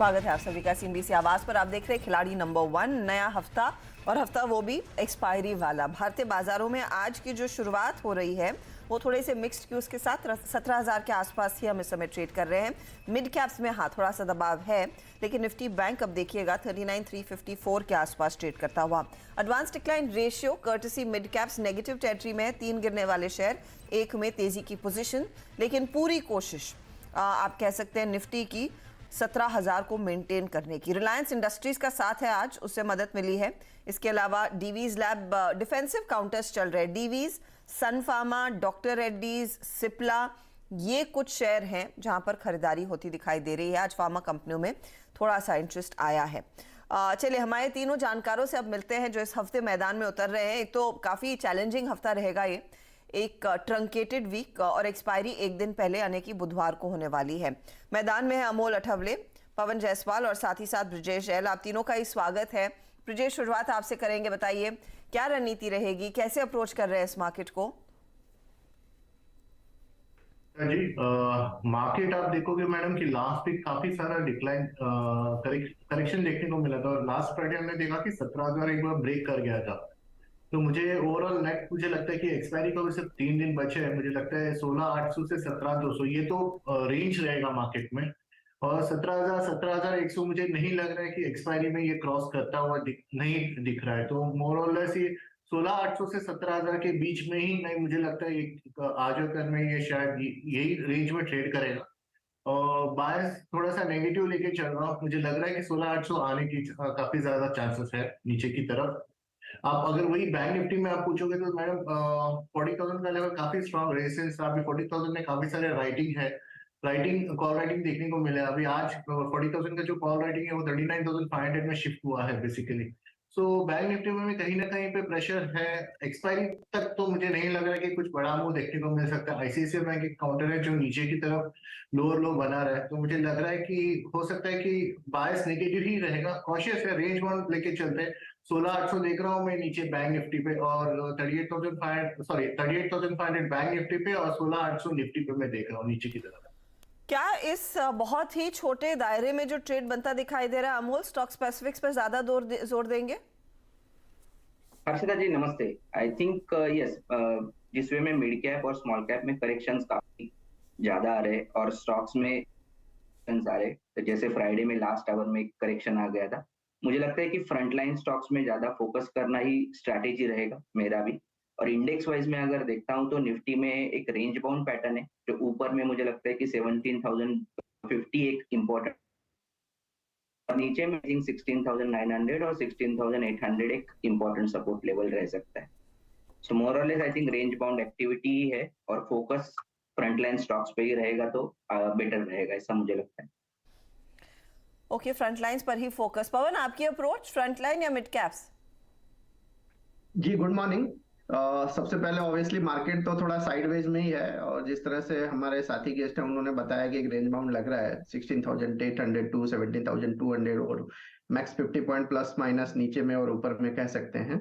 स्वागत है आप सभी का सीएनबीसी आवाज पर। आप देख रहे हैं खिलाड़ी नंबर 1, नया हफ्ता और हफ्ता वो भी एक्सपायरी वाला। भारतीय बाजारों में आज की जो शुरुआत हो रही है वो थोड़े से मिक्स्ड क्यूज के साथ 17,000 के आसपास ही हम इस समय ट्रेड कर रहे हैं। मिड कैप्स में हाँ थोड़ा सा दबाव है, लेकिन निफ्टी बैंक अब देखिएगा 39,354 के आसपास ट्रेड करता हुआ। Advance decline ratio courtesy mid caps negative territory में है। 3 गिरने वाले शेयर, 1 में तेजी की पोजीशन, लेकिन पूरी कोशिश आप कह सकते हैं निफ्टी की 17,000 को मेंटेन करने की। रिलायंस इंडस्ट्रीज का साथ है आज, उससे मदद मिली है। इसके अलावा डीवीज लैब डिफेंसिव काउंटर्स चल रहे हैं। डीवीज, सन फार्मा, डॉक्टर रेड्डीज, सिप्ला, ये कुछ शेयर हैं जहां पर खरीदारी होती दिखाई दे रही है। आज फार्मा कंपनियों में थोड़ा सा इंटरेस्ट आया है। चलिए हमारे तीनों जानकारों से अब मिलते हैं जो इस हफ्ते मैदान में उतर रहे हैं। एक तो काफी चैलेंजिंग हफ्ता रहेगा ये, एक ट्रंकेटेड वीक और एक्सपायरी एक दिन पहले यानी कि बुधवार को होने वाली है। मैदान में है अमोल अठवले, पवन जायसवाल और साथ ही साथ ब्रिजेश जैल। आप तीनों का ही स्वागत है। ब्रिजेश, शुरुआत आपसे करेंगे। बताइए क्या रणनीति रहेगी, कैसे अप्रोच कर रहे हैं इस मार्केट को? जी मार्केट आप देखोगे मैडम कि लास्ट वीक काफी सारा डिक्लाइन करेक्शन देखने को मिला था और लास्ट फ्राइडे हमने देखा कि 17,000 एक बार ब्रेक कर गया था। तो मुझे ओवरऑल नेट मुझे लगता है कि एक्सपायरी को भी सिर्फ 3 दिन बचे हैं। मुझे लगता है 16,800 से 17,200 ये तो रेंज रहेगा मार्केट में। और 17,000 17,100 मुझे नहीं लग रहा है कि एक्सपायरी में ये क्रॉस करता हुआ नहीं दिख रहा है। तो मोर और लेस ये 16,800 से 17,000 के बीच में ही नहीं, मुझे लगता है आज और कल में ये शायद यही रेंज में ट्रेड करेगा। और बायस थोड़ा सा नेगेटिव लेके चल रहा हूँ। मुझे लग रहा है कि 16,800 आने की काफी ज्यादा चांसेस है नीचे की तरफ। आप अगर वही बैंक निफ्टी में आप पूछोगे तो मैडम 40,000 का लेवल काफी स्ट्रॉन्ग रेजिस्टेंस था। अभी 40,000 में काफी सारे राइटिंग कॉल राइटिंग देखने को मिला। अभी आज 40,000 का जो कॉल राइटिंग है वो 39,500 में शिफ्ट हुआ है बेसिकली। सो बैंक निफ्टी में भी कहीं ना कहीं पे प्रेशर है। एक्सपायरी तक तो मुझे नहीं लग रहा है कि कुछ बड़ा मूव देखने को मिल सकता है। आईसीआईसीआई बैंक एक काउंटर है जो नीचे की तरफ लोअर लो बना रहा है। तो मुझे लग रहा है कि हो सकता है कि बायस नेगेटिव ही रहेगा। कॉशियस है, रेंज बाउंड लेके चलते हैं। 16,800 देख रहा हूँ मैं नीचे बैंक निफ्टी पे और 38,500 बैंक निफ्टी पे और 16,800 निफ्टी पे मैं देख रहा हूँ नीचे की तरफ। क्या इस बहुत ही छोटे दायरे में जो ट्रेड बनता दिखाई दे रहा है, अमोल स्टॉक स्पेसिफिक्स पर ज्यादा जोर देंगे? हर्षिता जी नमस्ते। आई थिंक यस, जिस वे में मिड कैप और स्मॉल कैप में करेक्शंस काफी ज्यादा आ रहे और स्टॉक्स में आ रहे, तो जैसे फ्राइडे में लास्ट आवर में एक करेक्शन आ गया था। मुझे लगता है कि फ्रंटलाइन स्टॉक्स में ज्यादा फोकस करना ही स्ट्रैटेजी रहेगा मेरा भी। और इंडेक्स वाइज में अगर देखता हूं तो निफ्टी में एक रेंज बाउंड पैटर्न है जो ऊपर में मुझे लगता है कि 17,050 एक इम्पोर्टेंट और नीचे में 16,900 और 16,800 एक इम्पोर्टेंट सपोर्ट लेवल रह सकता है। सो मोर और less I think range bound activity ही है और फोकस फ्रंटलाइन स्टॉक्स पे ही रहेगा तो बेटर रहेगा, ऐसा मुझे लगता है। ओके, फ्रंटलाइंस पर ही फोकस। पवन, आपकी अप्रोच फ्रंटलाइन या मिड कैप्स? जी गुड मॉर्निंग। सबसे पहले ऑब्वियसली मार्केट तो थोड़ा साइडवेज में ही है और जिस तरह से हमारे साथी गेस्ट हैं उन्होंने बताया कि एक रेंज बाउंड लग रहा है 16,800 टू 17,200 और मैक्स 50 पॉइंट प्लस माइनस नीचे में और ऊपर में कह सकते हैं।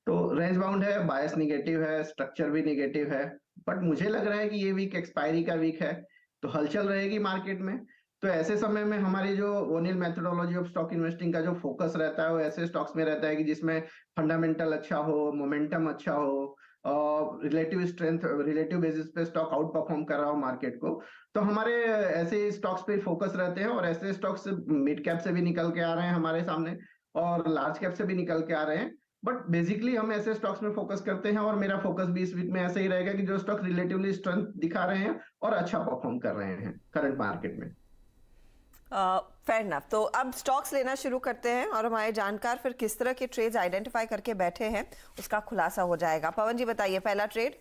तो रेंज बाउंड है, बायस निगेटिव है, स्ट्रक्चर भी निगेटिव है, बट मुझे लग रहा है कि ये वीक एक्सपायरी का वीक है तो हलचल रहेगी मार्केट में। तो ऐसे समय में हमारी जो O'Neill methodology of stock investing का जो फोकस रहता है वो ऐसे स्टॉक्स में रहता है कि जिसमें फंडामेंटल अच्छा हो, मोमेंटम अच्छा हो और रिलेटिव स्ट्रेंथ, रिलेटिव बेसिस पे स्टॉक आउट परफॉर्म कर रहा हो मार्केट को। तो हमारे ऐसे स्टॉक्स पे फोकस रहते हैं और ऐसे स्टॉक्स मिड कैप से भी निकल के आ रहे हैं हमारे सामने और लार्ज कैप से भी निकल के आ रहे हैं। बट बेसिकली हम ऐसे स्टॉक्स में फोकस करते हैं और मेरा फोकस भी इस वीक में ऐसे ही रहेगा कि जो स्टॉक रिलेटिवली स्ट्रेंथ दिखा रहे हैं और अच्छा परफॉर्म कर रहे हैं करंट मार्केट में। Fair enough. तो अब स्टॉक्स लेना शुरू करते हैं और हमारे जानकार फिर किस तरह के ट्रेड्स आइडेंटिफाई करके बैठे हैं उसका खुलासा हो जाएगा। पवन जी बताइए पहला ट्रेड।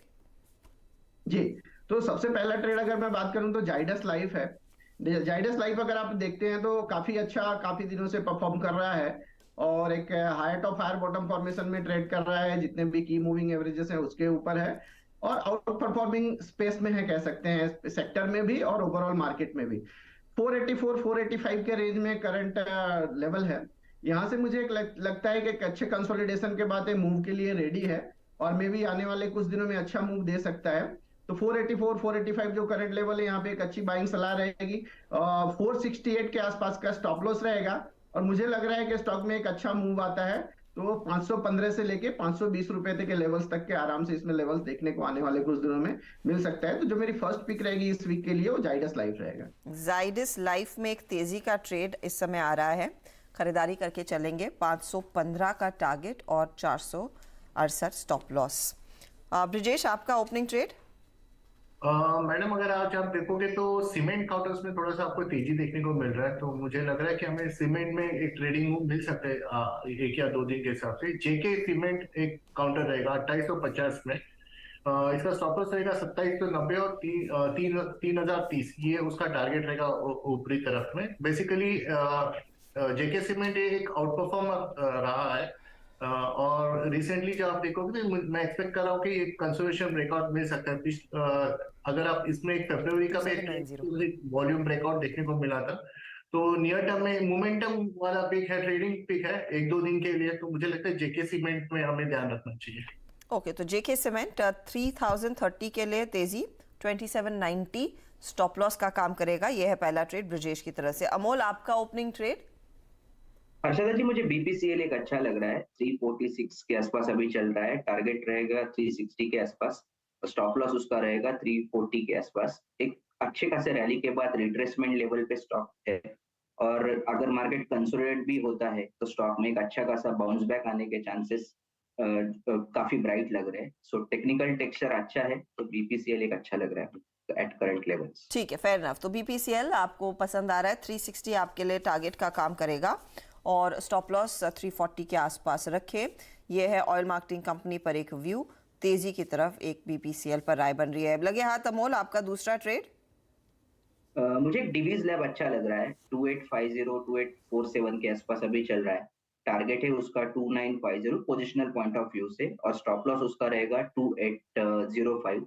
जी, तो सबसे पहला ट्रेड अगर मैं बात करूं तो जाइडस लाइफ है। जाइडस लाइफ अगर आप देखते हैं तो काफी अच्छा काफी दिनों से परफॉर्म कर रहा है और एक higher top higher bottom formation में ट्रेड कर रहा है, जितने भी की मूविंग एवरेजेस हैं उसके ऊपर है और आउट परफॉर्मिंग स्पेस में है कह सकते हैं, सेक्टर में भी और ओवरऑल मार्केट में भी। 484 485 के रेंज में करंट लेवल है। यहां से मुझे एक लगता है कि एक अच्छे कंसोलिडेशन के बाद मूव के लिए रेडी है और मे भी आने वाले कुछ दिनों में अच्छा मूव दे सकता है। तो 484 485 जो करंट लेवल है यहाँ पे एक अच्छी बाइंग सलाह रहेगी। 468 के आसपास का स्टॉप लॉस रहेगा, और मुझे लग रहा है कि स्टॉक में एक अच्छा मूव आता है, तो 515 से लेके 520 रुपए तक के लेवल्स तक के आराम से इसमें लेवल्स देखने को आने वाले कुछ दिनों में मिल सकता है। तो जो मेरी फर्स्ट पिक रहेगी इस वीक के लिए वो जाइडस लाइफ रहेगा। जाइडस लाइफ में एक तेजी का ट्रेड इस समय आ रहा है, खरीदारी करके चलेंगे। 515 का टारगेट और 468 स्टॉप लॉस। ब्रिजेश, आपका ओपनिंग ट्रेड? मैडम अगर आज आप देखोगे तो सीमेंट काउंटर्स में थोड़ा सा आपको तेजी देखने को मिल रहा है, तो मुझे लग रहा है कि हमें सीमेंट में एक ट्रेडिंग मूव मिल सकता है 1 या 2 दिन के हिसाब से। जेके सीमेंट एक काउंटर रहेगा 2850 में, इसका स्टॉप लॉस रहेगा 2790 और 3030, ये उसका टारगेट रहेगा ऊपरी तरफ में। बेसिकली जेके सीमेंट एक आउट परफॉर्मर रहा है, और रिसेंटली जो आप देखोगे तो मैं एक्सपेक्ट कर रहा हूँ कि एक कंसोलिडेशन ब्रेकआउट मिल सकता है। अगर आप इसमें एक फरवरी का भी वॉल्यूम ब्रेकआउट देखने को मिला था, तो नियर टर्म में मोमेंटम वाला पिक है, ट्रेडिंग पिक है 1-2 दिन के लिए, तो मुझे लगता है जेके सीमेंट में हमें ध्यान रखना चाहिए। ओके, तो जेके सीमेंट 3030 के लिए तेजी, 2790 स्टॉप लॉस का काम करेगा। यह है पहला ट्रेड ब्रिजेश की तरफ से। अमोल, आपका ओपनिंग ट्रेड? हर्षदा जी, मुझे बीपीसीएल एक अच्छा लग रहा है। 346 के आसपास अभी चल रहा है, टारगेट रहेगा 360 के आसपास, स्टॉप लॉस उसका रहेगा 340 के आसपास। एक अच्छे खासे रैली के बाद रिट्रेसमेंट लेवल पे स्टॉक है, और अगर मार्केट कंसोलिडेट भी होता है तो स्टॉक में एक अच्छा खासा बाउंस बैक आने के चांसेस काफी ब्राइट लग रहे हैं। सो टेक्निकल टेक्सचर अच्छा है, तो बीपीसीएल एक अच्छा लग रहा है एट करंट लेवल्स। ठीक है, फेयर इनफ। तो बीपीसीएल आपको पसंद आ रहा है, 360 आपके लिए टारगेट का काम करेगा, और स्टॉप लॉस 340 के आसपास रखे। यह है ऑयल मार्केटिंग कंपनी पर एक व्यू, तेजी की तरफ एक बीपीसीएल पर राय बन रही है। लगे हाथ अमोल, आपका दूसरा ट्रेड? मुझे डिवीज लैब अच्छा लग रहा है। 2850 2847 के आसपास अभी चल रहा है, टारगेट है उसका 2950 पोजिशनल पॉइंट ऑफ व्यू से, और स्टॉप लॉस उसका रहेगा 2805।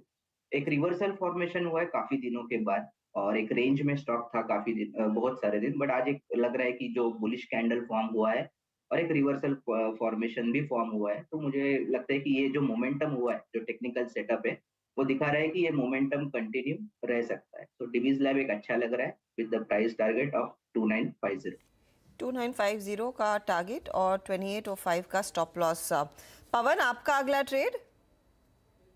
एक रिवर्सल फॉर्मेशन हुआ है काफी दिनों के बाद, और एक रेंज में स्टॉक था काफी दिन, बहुत सारे दिन, बट आज एक लग रहा है कि जो बुलिश कैंडल फॉर्म हुआ है और एक रिवर्सल फॉर्मेशन भी फॉर्म हुआ है, तो मुझे लगता है कि ये जो मोमेंटम हुआ है, जो टेक्निकल सेटअप है, वो दिखा रहा है कि ये मोमेंटम कंटिन्यू रह सकता है। तो डिवीज लैब एक अच्छा लग रहा है with the price target of 2950। 2950 का टारगेट और 2805 का स्टॉप लॉस। पवन, आपका अगला ट्रेड?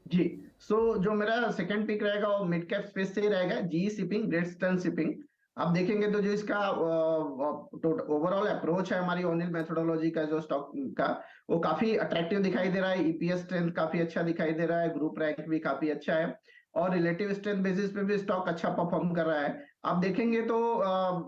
जी, सो जो मेरा सेकंड पिक रहेगा वो मिड कैप स्पेस से ही रहेगा, जी शिपिंग, ग्रेट ईस्टर्न शिपिंग। आप देखेंगे तो जो इसका ओवरऑल अप्रोच है हमारी ओनिल मेथोडोलॉजी का, जो स्टॉक का, वो काफी अट्रैक्टिव दिखाई दे रहा है। ईपीएस स्ट्रेंथ काफी अच्छा दिखाई दे रहा है, ग्रुप रैंक भी काफी अच्छा है, और रिलेटिव स्ट्रेंथ बेसिस पे भी स्टॉक अच्छा परफॉर्म कर रहा है। आप देखेंगे तो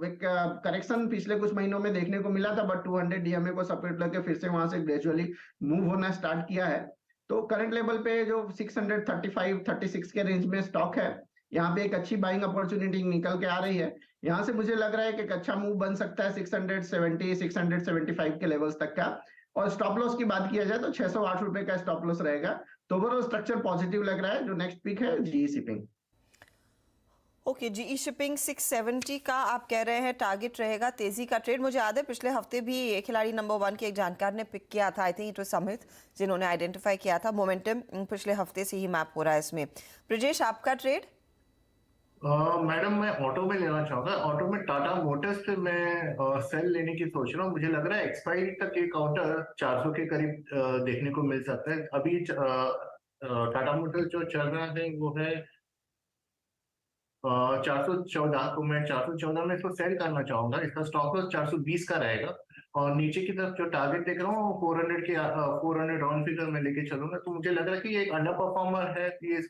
एक करेक्शन पिछले कुछ महीनों में देखने को मिला था, बट 200 डीएमए को सपोर्ट लेके फिर से वहां से ग्रेजुअली मूव होना स्टार्ट किया है। तो करंट लेवल पे जो 635-36 के रेंज में स्टॉक है, यहाँ पे एक अच्छी बाइंग अपॉर्चुनिटी निकल के आ रही है। यहाँ से मुझे लग रहा है कि एक अच्छा मूव बन सकता है 670-675 के लेवल्स तक का, और स्टॉप लॉस की बात किया जाए तो 608 रुपए का स्टॉप लॉस रहेगा। तो ओवरऑल स्ट्रक्चर पॉजिटिव लग रहा है। जो नेक्स्ट पिक है जी शिपिंग। ओके, जीई शिपिंग 670 का आप कह रहे हैं टारगेट रहेगा। तेजी का ट्रेड, मुझे याद है पिछले हफ्ते भी खिलाड़ी नंबर 1 के एक जानकार ने पिक किया था, आई थिंक इट वाज समित, जिन्होंने आइडेंटिफाई किया था। मोमेंटम पिछले हफ्ते से ही मैप हो रहा है इसमें। ब्रिजेश, आपका ट्रेड? मैडम मैं ऑटो में लेना चाहूंगा। ऑटो में टाटा मोटर्स पे मैं सेल लेने की सोच रहा हूँ। मुझे लग रहा है एक्सपायरी तक ये काउंटर 400 के करीब देखने को मिल सकता है। अभी टाटा मोटर्स जो चल रहा है वो है 414, तो मैं 414 में इसको सेल करना चाहूंगा। इसका स्टॉप लॉस 420 का रहेगा, और नीचे की तरफ जो टारगेट देख रहा हूँ 400 के 400 राउंड फिगर में लेके चलूंगा। तो मुझे लग रहा है कि ये एक अंडर परफॉर्मर है। ये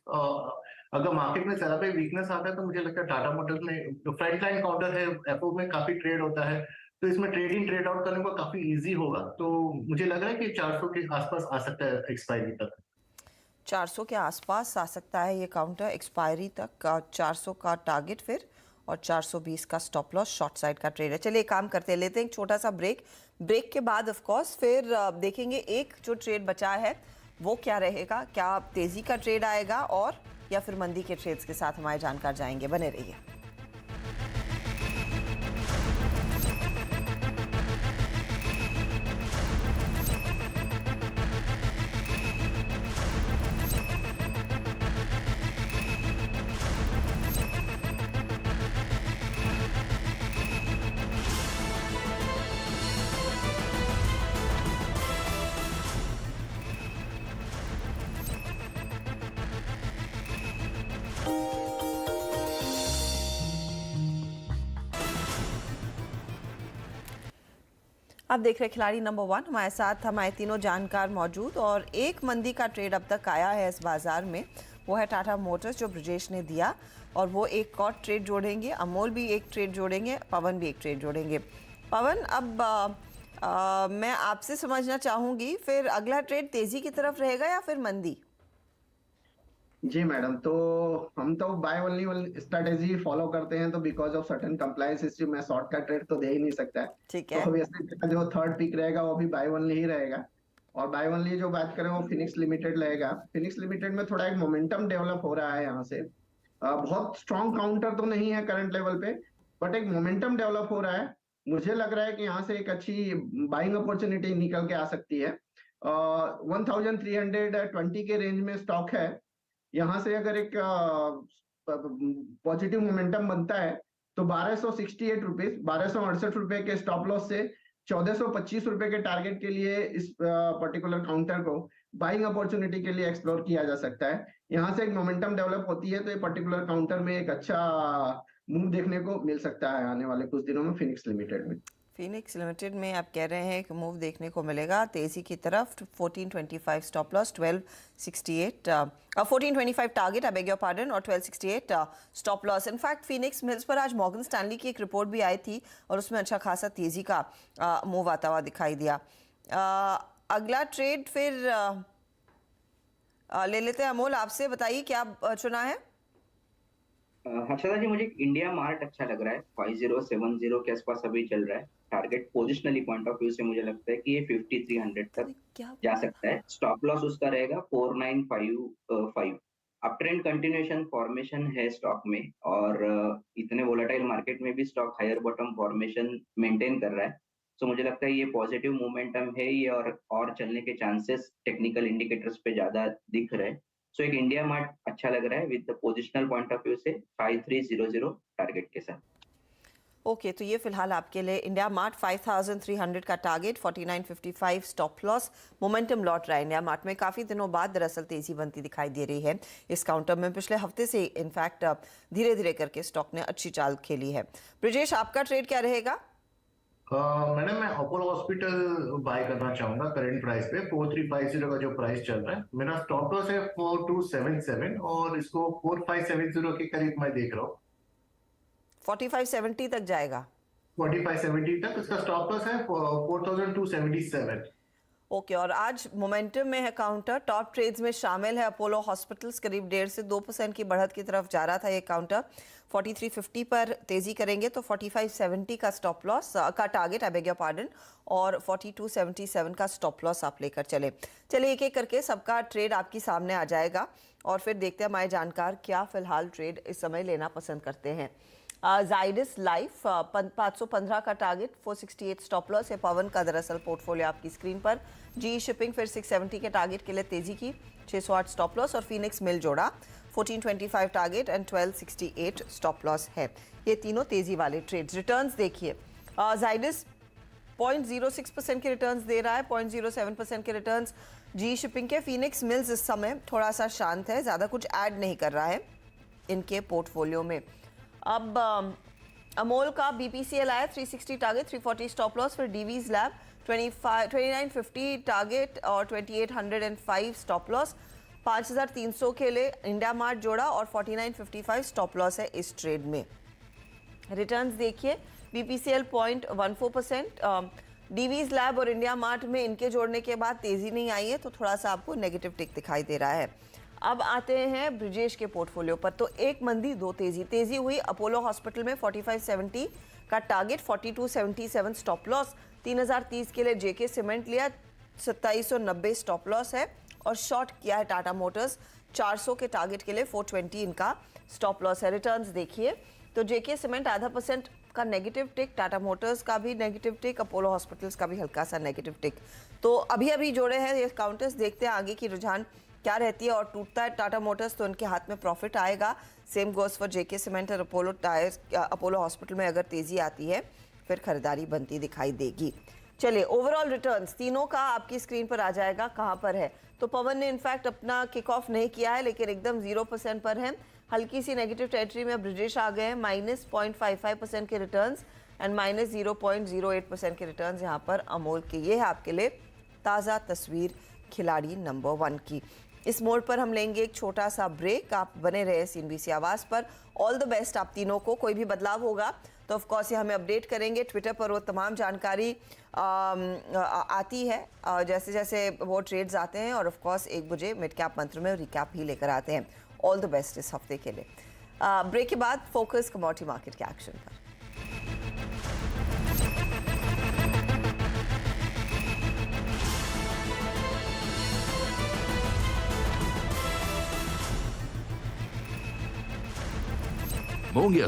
अगर मार्केट में ज्यादा पे वीकनेस आता है तो मुझे लगता है टाटा मोटर्स में जो फ्रंट लाइन काउंटर है, एफओ में काफी ट्रेड होता है, तो इसमें ट्रेडिंग ट्रेड आउट करने को काफी इजी होगा। तो मुझे लग रहा है कि 400 के आसपास आ सकता है एक्सपायरी तक। 400 के आसपास आ सकता है ये काउंटर एक्सपायरी तक। 400 का टारगेट फिर, और 420 का स्टॉप लॉस। शॉर्ट साइड का ट्रेड है। चलिए काम करते हैं, लेते हैं एक छोटा सा ब्रेक। ब्रेक के बाद ऑफ कोर्स फिर देखेंगे एक जो ट्रेड बचा है वो क्या रहेगा, क्या तेजी का ट्रेड आएगा और या फिर मंदी के ट्रेड्स के साथ हमारे जानकार जाएंगे। बने रहिए। आप देख रहे हैं खिलाड़ी नंबर 1, हमारे साथ हमारे तीनों जानकार मौजूद और एक मंदी का ट्रेड अब तक आया है इस बाजार में, वो है टाटा मोटर्स जो ब्रजेश ने दिया, और वो एक और ट्रेड जोड़ेंगे, अमोल भी एक ट्रेड जोड़ेंगे, पवन भी एक ट्रेड जोड़ेंगे। पवन, अब मैं आपसे समझना चाहूँगी, फिर अगला ट्रेड तेज़ी की तरफ रहेगा या फिर मंदी? जी मैडम, तो हम तो बाय ओनली स्ट्रेटेजी फॉलो करते हैं, तो because of certain compliance issue मैं शॉर्ट का ट्रेड तो दे ही नहीं सकता है। ठीक तो है। ऑब्वियसली जो थर्ड पिक रहेगा वो भी बाय ओनली ही रहेगा। और बाय ओनली जो बात करें वो फिनिक्स लिमिटेड रहेगा। फिनिक्स लिमिटेड में थोड़ा एक मोमेंटम डेवलप हो रहा है यहाँ से। बहुत स्ट्रॉन्ग काउंटर तो नहीं है करंट लेवल पे, बट एक मोमेंटम डेवलप हो रहा है। मुझे लग रहा है कि यहाँ से एक अच्छी बाइंग अपॉर्चुनिटी निकल के आ सकती है। 1320 के रेंज में स्टॉक है। यहाँ से अगर एक पॉजिटिव मोमेंटम बनता है तो 1268 रुपए के स्टॉप लॉस से 1425 रुपए के टारगेट के लिए इस पर्टिकुलर काउंटर को बाइंग अपॉर्चुनिटी के लिए एक्सप्लोर किया जा सकता है। यहाँ से एक मोमेंटम डेवलप होती है तो ये पर्टिकुलर काउंटर में एक अच्छा मूव देखने को मिल सकता है आने वाले कुछ दिनों में फिनिक्स लिमिटेड में। फिनिक्स लिमिटेड में आप कह रहे हैं कि मूव देखने को मिलेगा तेजी की तरफ। 1425 stop loss, 1425 target, I beg your pardon, और 1268 stop loss. In fact Phoenix mills पर आज मॉर्गन स्टैनली की एक रिपोर्ट भी आई थी और उसमें अच्छा खासा तेजी का मूव आता हुआ दिखाई दिया। अगला ट्रेड फिर ले लेते हैं। अमोल, आपसे बताइए क्या चुना है? हर्षदा जी, मुझे इंडिया मार्ट अच्छा लग रहा है। 5070 के आसपास अभी चल रहा है। Target positionally point of view से मुझे लगता है कि ये 5300 तक जा सकता है। स्टॉप लॉस उसका रहेगा 4955। अप ट्रेंड कंटिन्यूएशन फॉर्मेशन है स्टॉक में, और इतने वोलेटाइल मार्केट में भी stock higher bottom formation maintain कर रहा है। सो मुझे लगता है ये पॉजिटिव मोमेंटम है ये, और चलने के चांसेस टेक्निकल इंडिकेटर्स पे ज्यादा दिख रहे हैं। सो एक इंडिया मार्ट अच्छा लग रहा है with the positional point of view से 5300 टारगेट के साथ। ओके, तो ये फिलहाल आपके लिए इंडिया मार्ट 5300 का टारगेट, 4955 स्टॉप लॉस। मोमेंटम लौट रहा है इंडिया मार्ट में, काफ़ी दिनों बाद दरअसल तेज़ी बनती दिखाई दे रही है इस काउंटर में। पिछले हफ्ते से इनफैक्ट धीरे धीरे करके स्टॉक ने अच्छी चाल खेली है। ब्रजेश, आपका ट्रेड क्या रहेगा? मैडम, मैं अपोलो हॉस्पिटल बाय करना चाहूंगा करंट प्राइस पे। 4350 का जो प्राइस चल रहा है, मेरा स्टॉप लॉस है 4277 और इसको 4570 के करीब मैं देख रहा हूँ। 4570 तक जाएगा? 4570 तक इसका स्टॉप लॉस है 4277। ओके, और आज मोमेंटम में है काउंटर। टॉप ट्रेड्स में शामिल है अपोलो हॉस्पिटल्स, करीब 1.5 से 2% की बढ़त की तरफ जा रहा था ये काउंटर। 4350 पर तेजी करेंगे तो 4570 का स्टॉप लॉस का target, I beg your pardon, और 4277 का स्टॉप लॉस आप लेकर चले। चलिए एक एक करके सबका ट्रेड आपकी सामने आ जाएगा और फिर देखते हैं हमारे जानकार क्या फिलहाल ट्रेड इस समय लेना पसंद करते हैं। जाइडस लाइफ 515 का टारगेट, 468 स्टॉप लॉस है पवन का दरअसल पोर्टफोलियो आपकी स्क्रीन पर। जी शिपिंग फिर 670 के टारगेट के लिए तेजी की, 608 स्टॉप लॉस, और फिनिक्स मिल जोड़ा 1425 टारगेट एंड 1268 स्टॉप लॉस है। ये तीनों तेजी वाले ट्रेड्स। रिटर्न्स देखिए, जाइडस 0.06% के रिटर्न्स दे रहा है, 0.07% के रिटर्न्स जी शिपिंग के। फिनिक्स मिल्स इस समय थोड़ा सा शांत है, ज़्यादा कुछ ऐड नहीं कर रहा है इनके पोर्टफोलियो में। अब अमोल का BPCL आया 360 टारगेट, 340 स्टॉप लॉस, फिर डीवीज लैब 2950 टारगेट और 2805 स्टॉप लॉस। 5300 के लिए इंडिया मार्ट जोड़ा और 4955 स्टॉप लॉस है इस ट्रेड में। रिटर्न्स देखिए, BPCL 0.14%, डीवीज लैब और इंडिया मार्ट में इनके जोड़ने के बाद तेजी नहीं आई है तो थोड़ा सा आपको नेगेटिव टिक दिखाई दे रहा है। अब आते हैं ब्रिजेश के पोर्टफोलियो पर, तो एक मंदी दो तेजी। तेजी हुई अपोलो हॉस्पिटल में 4570 का टारगेट, 4277 स्टॉप लॉस। 3030 के लिए जेके सीमेंट लिया, 2790 स्टॉप लॉस है, और शॉर्ट किया है टाटा मोटर्स 400 के टारगेट के लिए, 420 इनका स्टॉप लॉस है। रिटर्न्स देखिए तो जेके सीमेंट 0.5% का नेगेटिव टिक, टाटा मोटर्स का भी नेगेटिव टिक, अपोलो हॉस्पिटल्स का भी हल्का सा नेगेटिव टिक। तो अभी अभी जोड़े हैं ये काउंटर्स, देखते हैं आगे की रुझान क्या रहती है। और टूटता है टाटा मोटर्स तो उनके हाथ में प्रॉफिट आएगा। Same goes for JK cement और अपोलो टायर्स। अपोलो हॉस्पिटल में अगर तेजी आती है फिर खरीदारी बनती दिखाई देगी। चलिए ओवरऑल रिटर्न्स तीनों का आपकी स्क्रीन पर आ जाएगा कहाँ पर है। तो पवन ने इनफैक्ट अपना किक ऑफ नहीं किया है लेकिन एकदम 0% पर है। हल्की सी नेगेटिव टेरिटरी में ब्रिजेश आ गए हैं, -0.55% के रिटर्न्स। एंड -0.08% के रिटर्न्स यहाँ पर अमोल के। ये है आपके लिए ताज़ा तस्वीर खिलाड़ी नंबर 1 की। इस मोड पर हम लेंगे एक छोटा सा ब्रेक। आप बने रहे CNBC आवाज़ पर। ऑल द बेस्ट आप तीनों को। कोई भी बदलाव होगा तो ऑफ कोर्स ये हमें अपडेट करेंगे। ट्विटर पर वो तमाम जानकारी आती है जैसे जैसे वो ट्रेड्स आते हैं, और ऑफ कोर्स 1 बजे मिड कैप मंत्र में रिकैप भी लेकर आते हैं। ऑल द बेस्ट इस हफ्ते के लिए। ब्रेक के बाद फोकस कमोडिटी मार्केट के एक्शन पर। Mongia